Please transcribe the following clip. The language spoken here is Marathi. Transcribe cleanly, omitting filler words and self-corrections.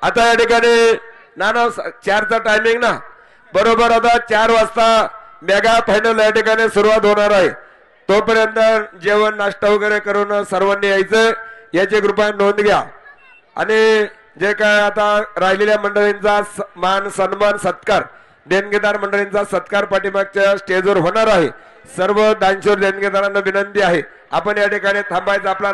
आता या ठिकाणी नाना 4चा टायमिंग ना बरोबर आता 4 वाजता मेगा फायनल या ठिकाणी सुरुवात होणार आहे। तोपर्यंत जेवण नाश्ता वगैरे करून सर्वांनी यायचं याची कृपया नोंद घ्या। आणि जे काय आता राहिलेल्या मंडळींचा मान सन्मान सत्कार देणगीदार मंडळींचा सत्कार पाठीमागच्या स्टेजवर होणार आहे। सर्व दानशूर देणगीदारांना विनंती आहे आपण या ठिकाणी थांबायचं आपला